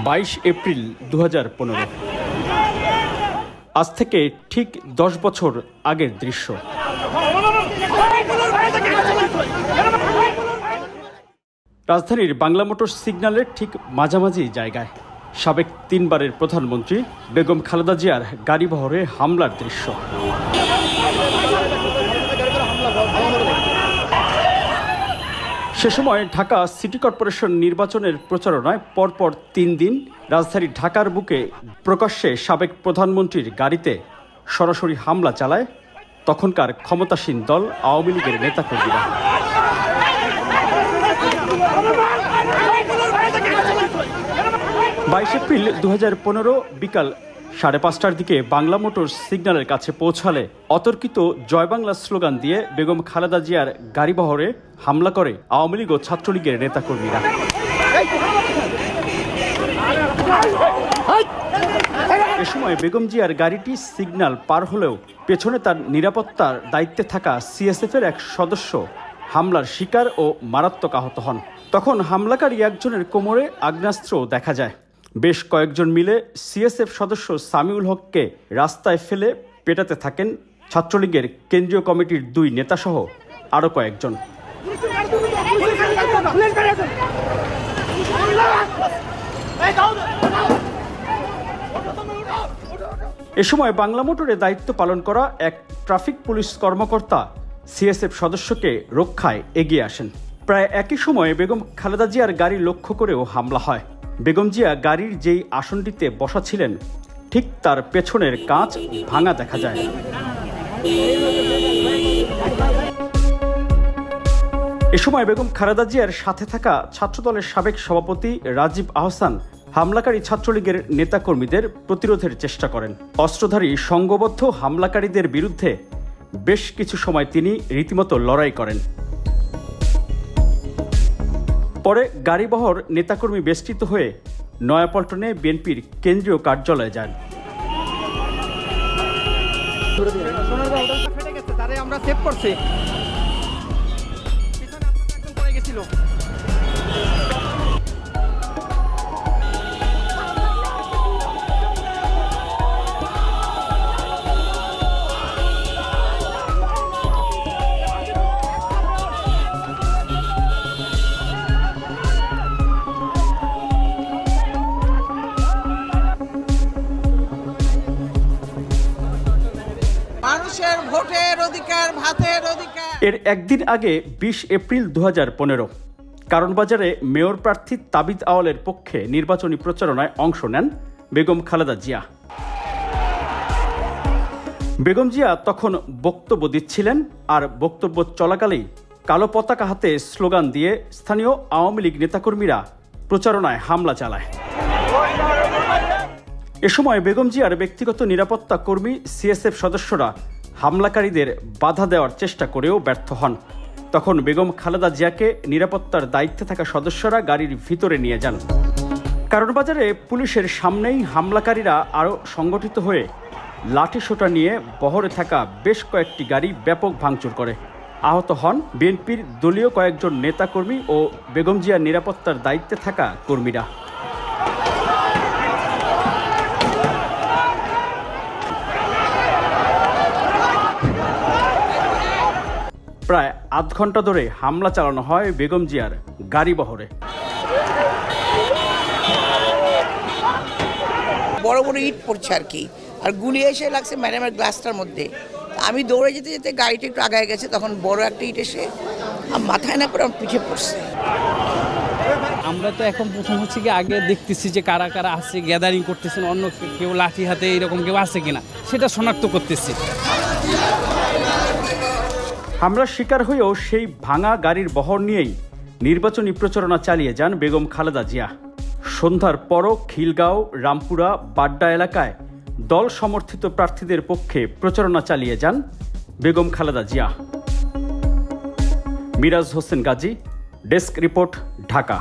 22 April 2015। আজ থেকে ঠিক 10 বছর আগের দৃশ্য। রাজধানীর বাংলা মোটর সিগন্যালের ঠিক মাঝামাঝি জায়গায় সাবেক 3 বারের প্রধানমন্ত্রী বেগম খালেদা জিয়ার গাড়িবহরে হামলার দৃশ্য। সে সময় ঢাকা সিটি কর্পোরেশন নির্বাচনের প্রচারণায় পরপর 3 দিন রাজধানী ঢাকার বুকে প্রকাশ্যে সাবেক প্রধানমন্ত্রীর গাড়িতে সরাসরি হামলা চালায় তখনকার ক্ষমতাসীন দল আওয়ামী লীগের নেতাকর্মীরা। 22 এপ্রিল 2015 বিকাল 5:30টার দিকে বাংলা মোটর সিগন্যালের কাছে পৌঁছালে অতর্কিত জয় বাংলা স্লোগান দিয়ে বেগম খালেদা জিয়ার গাড়িবহরে হামলা করে আওয়ামী লীগ ও ছাত্রলীগের নেতাকর্মীরা। এ সময় বেগম জিয়ার গাড়িটি সিগন্যাল পার হলেও পেছনে তার নিরাপত্তার দায়িত্বে থাকা সিএসএফের এক সদস্য হামলার শিকার ও মারাত্মক আহত হন। তখন হামলাকারী একজনের কোমরে আগ্নেয়াস্ত্র দেখা যায়। বেশ কয়েকজন মিলে সিএসএফ সদস্য সামিউল হককে রাস্তায় ফেলে পেটাতে থাকেন ছাত্রলীগের কেন্দ্রীয় কমিটির 2 নেতাসহ আরও কয়েকজন। এ সময় বাংলা মোটরে দায়িত্ব পালন করা এক ট্রাফিক পুলিশ কর্মকর্তা সিএসএফ সদস্যকে রক্ষায় এগিয়ে আসেন। প্রায় একই সময়ে বেগম খালেদা জিয়ার গাড়ি লক্ষ্য করেও হামলা হয়। বেগম জিয়া গাড়ির যেই আসনটিতে বসা ছিলেন ঠিক তার পেছনের কাঁচ ভাঙা দেখা যায়। এ সময় বেগম খালেদা জিয়ার সাথে থাকা ছাত্রদলের সাবেক সভাপতি রাজীব আহসান হামলাকারী ছাত্রলীগের নেতাকর্মীদের প্রতিরোধের চেষ্টা করেন। অস্ত্রধারী সংঘবদ্ধ হামলাকারীদের বিরুদ্ধে বেশ কিছু সময় তিনি রীতিমতো লড়াই করেন। পরে গাড়িবহর নেতাকর্মী বেষ্টিত হয়ে নয়াপল্টনে বিএনপির কেন্দ্রীয় কার্যালয়ে যান। এর একদিন আগে 20 এপ্রিল 2015 কারণবাজারে মেয়র প্রার্থী তাবিদ আওয়ালের পক্ষে নির্বাচনী প্রচারণায় অংশ নেন বেগম খালেদা জিয়া। বেগম জিয়া তখন বক্তব্য দিচ্ছিলেন, আর বক্তব্য চলাকালেই কালো পতাকা হাতে স্লোগান দিয়ে স্থানীয় আওয়ামী লীগ নেতাকর্মীরা প্রচারণায় হামলা চালায়। এ সময় বেগম জিয়ার ব্যক্তিগত নিরাপত্তা কর্মী সিএসএফ সদস্যরা হামলাকারীদের বাধা দেওয়ার চেষ্টা করেও ব্যর্থ হন। তখন বেগম খালেদা জিয়াকে নিরাপত্তার দায়িত্বে থাকা সদস্যরা গাড়ির ভিতরে নিয়ে যান। কারণবাজারে পুলিশের সামনেই হামলাকারীরা আরও সংগঠিত হয়ে লাঠিসোঁটা নিয়ে বহরে থাকা বেশ কয়েকটি গাড়ি ব্যাপক ভাঙচুর করে। আহত হন বিএনপির দলীয় কয়েকজন নেতাকর্মী ও বেগম জিয়ার নিরাপত্তার দায়িত্বে থাকা কর্মীরা। প্রায় আধ ঘন্টা ধরে হামলা চালানো হয় বেগম জিয়ার গাড়িবহরে। বড় বড় ইট পড়ছে আর কি, আর গুলি এসে লাগছে ম্যাডামের গ্লাসটার মধ্যে। আমি দৌড়ে যেতে যেতে গাড়িটা একটু আগায় গেছে, তখন বড় একটা ইট এসে মাথায় না করে আমার পিঠে পড়ছে। আমরা তো এখন প্রথম হচ্ছে কি আগে দেখতেছি যে কারা কারা আছে, গ্যাদারিং করতেছেন, অন্য কেউ লাঠি হাতে এরকম কেউ আছে কিনা সেটা শনাক্ত করতেছি। হামলার শিকার হয়েও সেই ভাঙা গাড়ির বহর নিয়েই নির্বাচনী প্রচারণা চালিয়ে যান বেগম খালেদা জিয়া। সন্ধ্যার পরও খিলগাঁও, রামপুরা, বাড্ডা এলাকায় দল সমর্থিত প্রার্থীদের পক্ষে প্রচারণা চালিয়ে যান বেগম খালেদা জিয়া। Miraj Hossain Gazi, desk report, Dhaka.